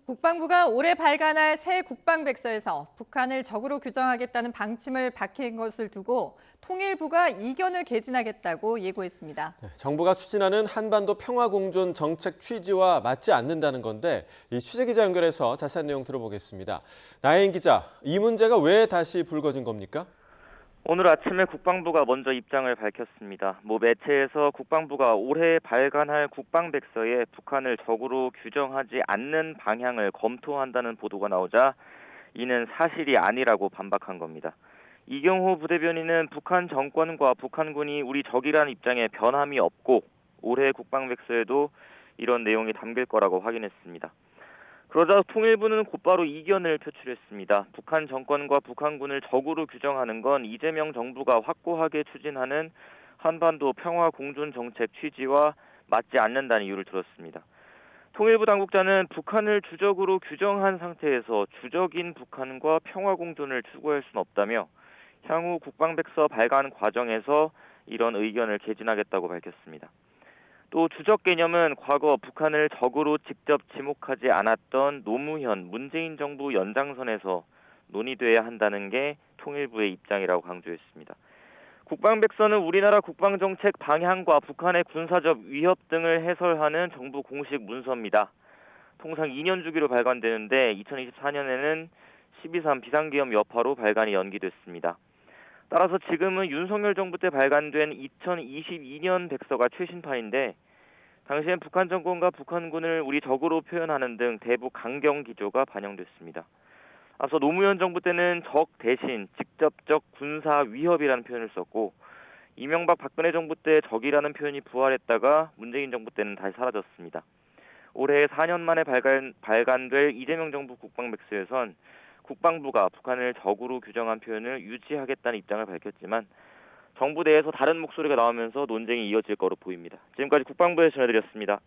국방부가 올해 발간할 새 국방백서에서 북한을 적으로 규정하겠다는 방침을 밝힌 것을 두고 통일부가 이견을 개진하겠다고 예고했습니다. 정부가 추진하는 한반도 평화공존 정책 취지와 맞지 않는다는 건데 이 취재기자 연결해서 자세한 내용 들어보겠습니다. 나혜인 기자, 이 문제가 왜 다시 불거진 겁니까? 오늘 아침에 국방부가 먼저 입장을 밝혔습니다. 매체에서 국방부가 올해 발간할 국방백서에 북한을 적으로 규정하지 않는 방향을 검토한다는 보도가 나오자 이는 사실이 아니라고 반박한 겁니다. 이경호 부대변인은 북한 정권과 북한군이 우리 적이라는 입장에 변함이 없고 올해 국방백서에도 이런 내용이 담길 거라고 확인했습니다. 그러자 통일부는 곧바로 이견을 표출했습니다. 북한 정권과 북한군을 적으로 규정하는 건 이재명 정부가 확고하게 추진하는 한반도 평화 공존 정책 취지와 맞지 않는다는 이유를 들었습니다. 통일부 당국자는 북한을 주적으로 규정한 상태에서 주적인 북한과 평화 공존을 추구할 수는 없다며 향후 국방백서 발간 과정에서 이런 의견을 개진하겠다고 밝혔습니다. 또 주적 개념은 과거 북한을 적으로 직접 지목하지 않았던 노무현, 문재인 정부 연장선에서 논의돼야 한다는 게 통일부의 입장이라고 강조했습니다. 국방백서는 우리나라 국방정책 방향과 북한의 군사적 위협 등을 해설하는 정부 공식 문서입니다. 통상 2년 주기로 발간되는데 2024년에는 12.3 비상계엄 여파로 발간이 연기됐습니다. 따라서 지금은 윤석열 정부 때 발간된 2022년 백서가 최신판인데 당시엔 북한 정권과 북한군을 우리 적으로 표현하는 등 대북 강경 기조가 반영됐습니다. 앞서 노무현 정부 때는 적 대신 직접적 군사 위협이라는 표현을 썼고 이명박 박근혜 정부 때 적이라는 표현이 부활했다가 문재인 정부 때는 다시 사라졌습니다. 올해 4년 만에 발간될 이재명 정부 국방백서에선 국방부가 북한을 적으로 규정한 표현을 유지하겠다는 입장을 밝혔지만 정부 내에서 다른 목소리가 나오면서 논쟁이 이어질 거로 보입니다. 지금까지 국방부에서 전해드렸습니다.